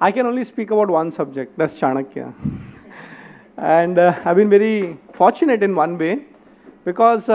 I can only speak about one subject, that's Chanakya. And I've been very fortunate in one way because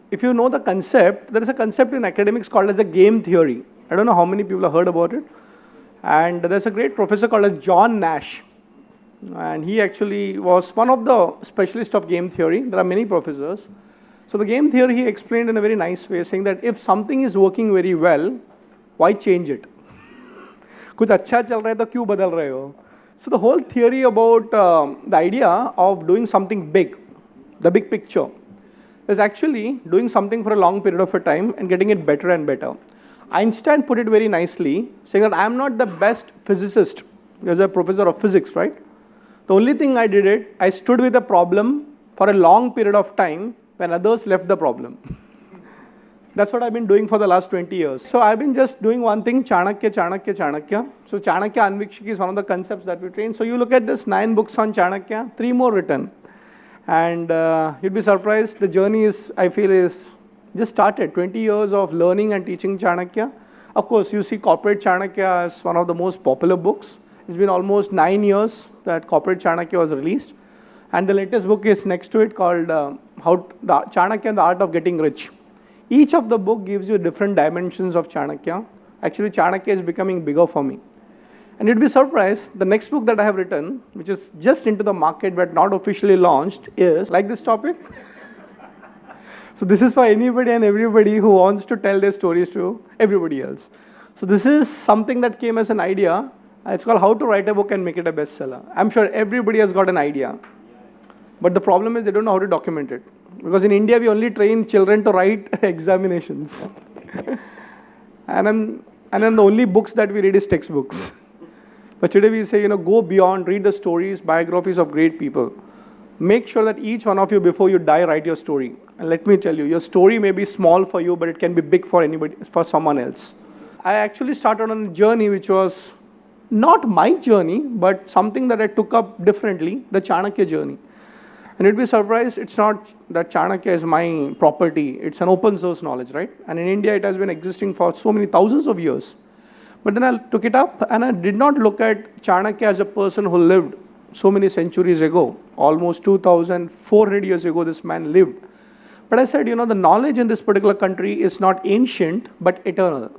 if you know the concept, there is a concept in academics called as the game theory. I don't know how many people have heard about it. And there's a great professor called as John Nash. And he actually was one of the specialists of game theory. There are many professors. So the game theory he explained in a very nice way, saying that if something is working very well, why change it? कुछ अच्छा चल रहा है तो क्यों बदल रहे हो? So the whole theory about the idea of doing something big, the big picture, is actually doing something for a long period of a time and getting it better and better. Einstein put it very nicely, saying that I am not the best physicist. He was a professor of physics, right? The only thing I did it, I stood with a problem for a long period of time when others left the problem. That's what I've been doing for the last 20 years. So I've been just doing one thing, Chanakya, Chanakya, Chanakya. So Chanakya Anvikshiki is one of the concepts that we train. So you look at this 9 books on Chanakya, 3 more written. And you'd be surprised, the journey is, I feel, is just started. 20 years of learning and teaching Chanakya. Of course, you see Corporate Chanakya as one of the most popular books. It's been almost 9 years that Corporate Chanakya was released. And the latest book is next to it called Chanakya and the Art of Getting Rich. Each of the book gives you different dimensions of Chanakya. Actually, Chanakya is becoming bigger for me. And you'd be surprised, the next book that I have written, which is just into the market but not officially launched, is like this topic. So this is for anybody and everybody who wants to tell their stories to everybody else. So this is something that came as an idea. It's called How to Write a Book and Make It a Bestseller. I'm sure everybody has got an idea. But the problem is they don't know how to document it. Because in India, we only train children to write examinations. and then the only books that we read is textbooks. But today we say, go beyond, read the stories, biographies of great people. Make sure that each one of you, before you die, write your story. And let me tell you, your story may be small for you, but it can be big for anybody, for someone else. I actually started on a journey which was not my journey, but something that I took up differently, the Chanakya journey. And you'd be surprised, it's not that Chanakya is my property, it's an open source knowledge, right? And in India, it has been existing for so many thousands of years. But then I took it up and I did not look at Chanakya as a person who lived so many centuries ago. Almost 2,400 years ago, this man lived. But I said, the knowledge in this particular country is not ancient, but eternal.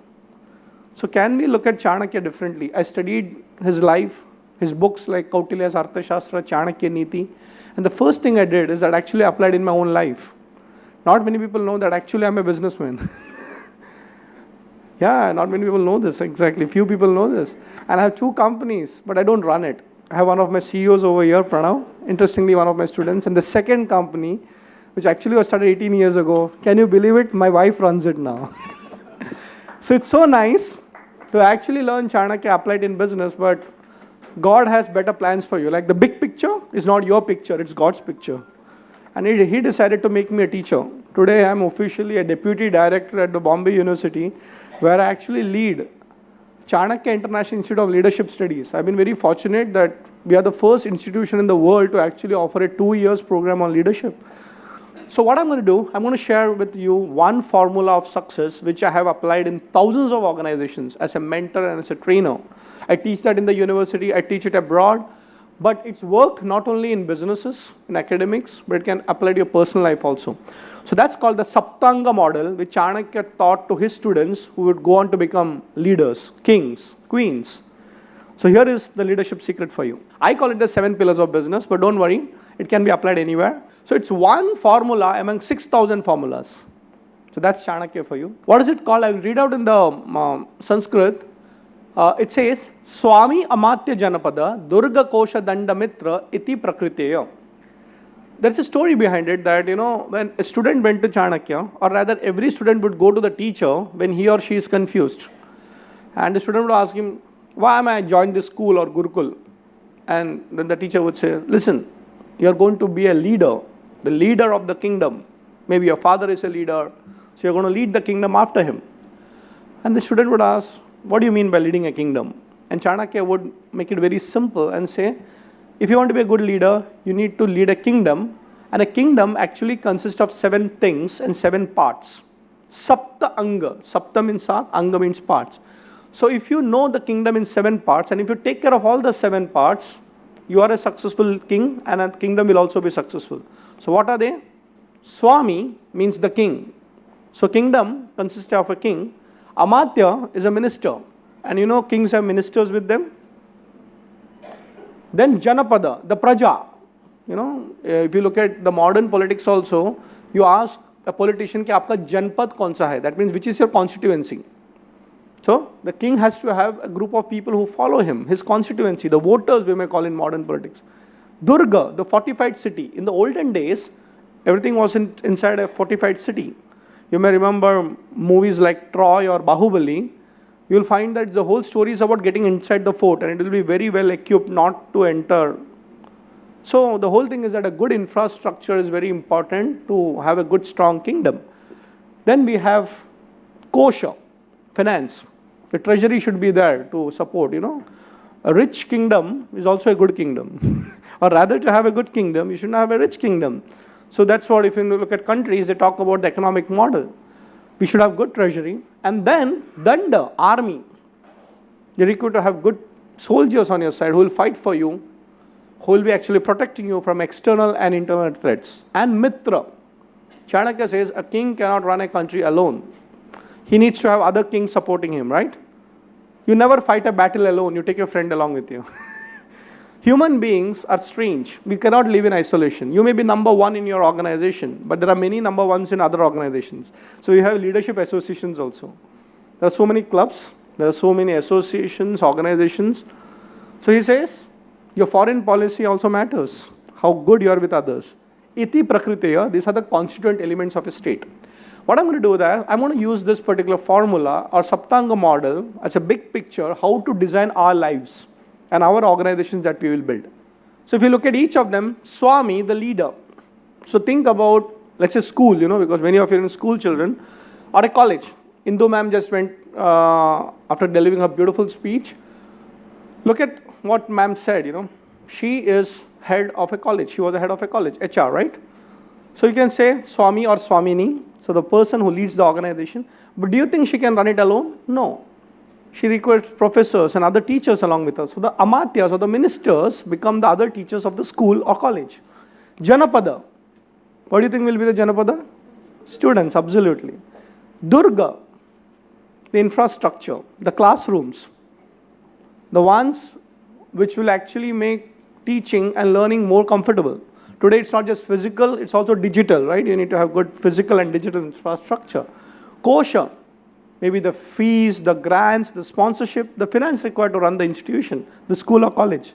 So can we look at Chanakya differently? I studied his life, his books like Kautilya's Arthashastra, Chanakya Niti. And the first thing I did is that actually I applied in my own life. Not many people know that actually I'm a businessman. Yeah, not many people know this, exactly. Few people know this. And I have 2 companies, but I don't run it. I have one of my CEOs over here, Pranav, interestingly one of my students. And the second company, which actually was started 18 years ago, can you believe it? My wife runs it now. So it's so nice to actually learn Chanakya, apply it in business, but God has better plans for you. Like the big picture is not your picture, it's God's picture. And he decided to make me a teacher. Today I'm officially a deputy director at the Bombay University, where I actually lead Chanakya International Institute of Leadership Studies. I've been very fortunate that we are the first institution in the world to actually offer a 2 years program on leadership. So what I'm going to do, I'm going to share with you one formula of success which I have applied in thousands of organizations as a mentor and as a trainer. I teach that in the university, I teach it abroad, but it's worked not only in businesses, in academics, but it can apply to your personal life also. So that's called the Saptanga model, which Chanakya taught to his students who would go on to become leaders, kings, queens. So here is the leadership secret for you. I call it the 7 pillars of business, but don't worry, it can be applied anywhere. So it's one formula among 6,000 formulas. So that's Chanakya for you. What is it called? I will read out in the Sanskrit. It says, Swami Amatya Janapada Durga Kosha Danda Mitra Iti Prakriteya. There's a story behind it that, when a student went to Chanakya, or rather every student would go to the teacher when he or she is confused. And the student would ask him, why am I joined this school or Gurukul? And then the teacher would say, listen, you're going to be a leader, the leader of the kingdom. Maybe your father is a leader, so you're going to lead the kingdom after him. And the student would ask, what do you mean by leading a kingdom? And Chanakya would make it very simple and say, if you want to be a good leader, you need to lead a kingdom. And a kingdom actually consists of 7 things and 7 parts. Saptanga. Sapta means Anga means parts. So if you know the kingdom in 7 parts, and if you take care of all the 7 parts, you are a successful king, and a kingdom will also be successful. So what are they? Swami means the king. So kingdom consists of a king. Amatya is a minister. And you know kings have ministers with them. Then Janapada, the Praja. You know, if you look at the modern politics also, you ask a politician कि आपका जनपद कौन सा है? That means which is your constituency. So the king has to have a group of people who follow him, his constituency, the voters we may call in modern politics. Durga, the fortified city. In the olden days, everything was inside a fortified city. You may remember movies like Troy or Bahubali. You will find that the whole story is about getting inside the fort, and it will be very well equipped not to enter. So the whole thing is that a good infrastructure is very important to have a good strong kingdom. Then we have Kosha, finance. The treasury should be there to support, you know. A rich kingdom is also a good kingdom. Or rather, to have a good kingdom, you should have a rich kingdom. So that's what, if you look at countries, they talk about the economic model. We should have good treasury. And then Danda, army. You require to have good soldiers on your side who will fight for you, who will be actually protecting you from external and internal threats. And Mitra. Chanakya says a king cannot run a country alone. He needs to have other kings supporting him, right? You never fight a battle alone. You take your friend along with you. Human beings are strange. We cannot live in isolation. You may be number 1 in your organization, but there are many number 1s in other organizations. So you have leadership associations also. There are so many clubs. There are so many associations, organizations. So he says, your foreign policy also matters. How good you are with others. Iti prakriteya, these are the constituent elements of a state. What I'm going to do there, I'm going to use this particular formula or Saptanga model as a big picture, how to design our lives and our organizations that we will build. So if you look at each of them, Swami, the leader. So think about, let's say school, you know, because many of you are in school children, or a college. Indu ma'am just went, after delivering her beautiful speech, look at what ma'am said, you know. She is head of a college. She was the head of a college, HR, right? So you can say Swami or Swamini, so the person who leads the organization. But do you think she can run it alone? No. She requires professors and other teachers along with her. So the Amatyas or the ministers become the other teachers of the school or college. Janapada. What do you think will be the Janapada? Students, absolutely. Durga, the infrastructure, the classrooms, the ones which will actually make teaching and learning more comfortable. Today it's not just physical, it's also digital, right? You need to have good physical and digital infrastructure. Kosha, maybe the fees, the grants, the sponsorship, the finance required to run the institution, the school or college.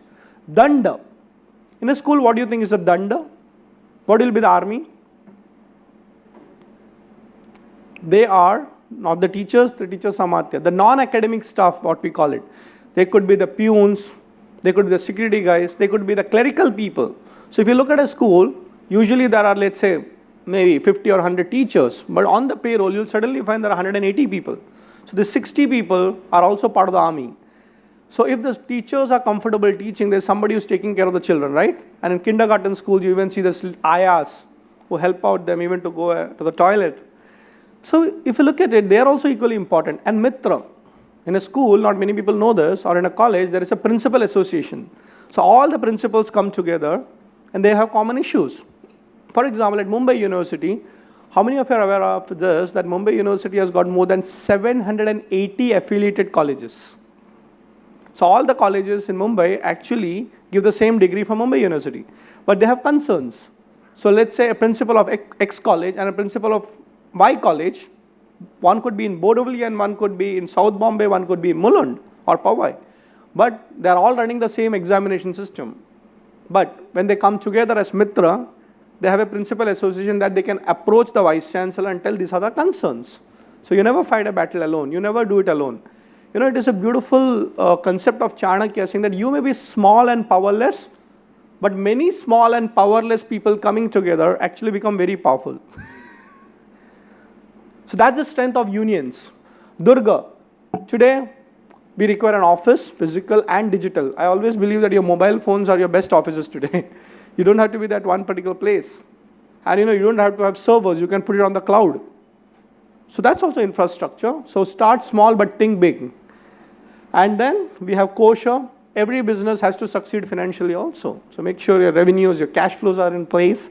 Danda. In a school, what do you think is a danda? What will be the army? They are not the teachers Samatya. The non-academic staff, what we call it. They could be the peons, they could be the security guys, they could be the clerical people. So if you look at a school, usually there are, let's say, maybe 50 or 100 teachers, but on the payroll, you'll suddenly find there are 180 people. So the 60 people are also part of the army. So if the teachers are comfortable teaching, there's somebody who's taking care of the children, right? And in kindergarten schools, you even see the ayas who help out them even to go to the toilet. So if you look at it, they are also equally important. And Mitra, in a school, not many people know this, or in a college, there is a principal association. So all the principals come together and they have common issues. For example, at Mumbai University, how many of you are aware of this, that Mumbai University has got more than 780 affiliated colleges. So all the colleges in Mumbai actually give the same degree from Mumbai University, but they have concerns. So let's say a principal of X college and a principal of Y college, one could be in Borivali and one could be in South Bombay, one could be in Mulund or Powai. But they are all running the same examination system. But when they come together as Mitra, they have a principal association that they can approach the vice chancellor and tell these are the concerns. So you never fight a battle alone. You never do it alone. You know, it is a beautiful concept of Chanakya saying that you may be small and powerless, but many small and powerless people coming together actually become very powerful. So that's the strength of unions. Durga, today we require an office, physical and digital. I always believe that your mobile phones are your best offices today. You don't have to be that one particular place. And you know, you don't have to have servers. You can put it on the cloud. So that's also infrastructure. So start small but think big. And then we have kosher. Every business has to succeed financially also. So make sure your revenues, your cash flows are in place.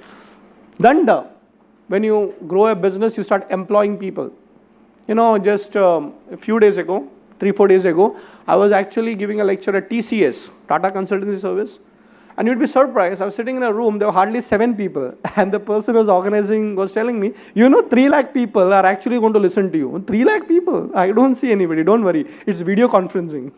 Danda. When you grow a business, you start employing people. You know, just a few days ago, 3-4 days ago, I was actually giving a lecture at TCS, Tata Consultancy Service. And you'd be surprised, I was sitting in a room, there were hardly 7 people. And the person who was organizing was telling me, you know, 3 lakh people are actually going to listen to you. 3 lakh people? I don't see anybody, don't worry. It's video conferencing.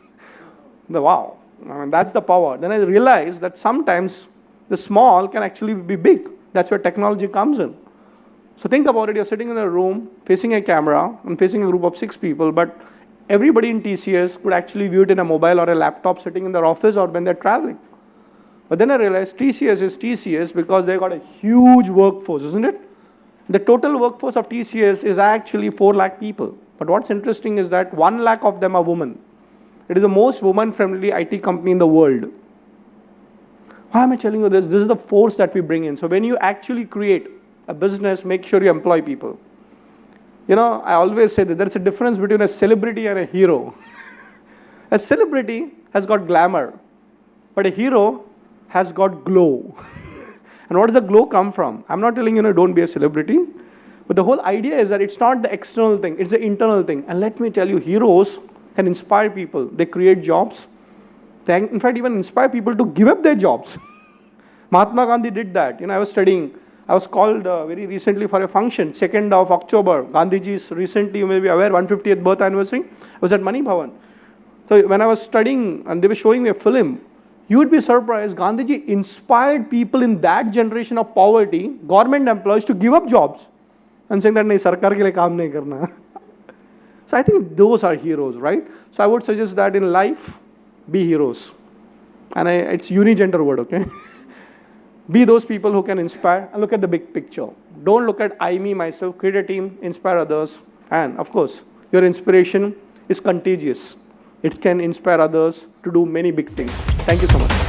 Wow, I mean, that's the power. Then I realized that sometimes the small can actually be big. That's where technology comes in. So think about it, you're sitting in a room, facing a camera, and facing a group of 6 people, but everybody in TCS could actually view it in a mobile or a laptop sitting in their office or when they're traveling. But then I realized TCS is TCS because they got a huge workforce, isn't it? The total workforce of TCS is actually 4 lakh people. But what's interesting is that 1 lakh of them are women. It is the most woman-friendly IT company in the world. Why am I telling you this? This is the force that we bring in. So when you actually create a business, make sure you employ people. You know, I always say that there's a difference between a celebrity and a hero. A celebrity has got glamour, but a hero has got glow. And what does the glow come from? I'm not telling you, don't be a celebrity, but the whole idea is that it's not the external thing, it's the internal thing. And let me tell you, heroes can inspire people. They create jobs. They, in fact, even inspire people to give up their jobs. Mahatma Gandhi did that. You know, I was called very recently for a function, 2nd of October, Gandhiji's recently, you may be aware, 150th birth anniversary. I was at Mani Bhavan. So when I was studying and they were showing me a film, you would be surprised, Gandhiji inspired people in that generation of poverty, government employees, to give up jobs and saying that, nahi, sarkar ke liye kaam nahi karna. So I think those are heroes, right? So I would suggest that in life, be heroes. And it's unigender word, okay? Be those people who can inspire and look at the big picture. Don't look at I, me, myself. Create a team, inspire others. And of course, your inspiration is contagious. It can inspire others to do many big things. Thank you so much.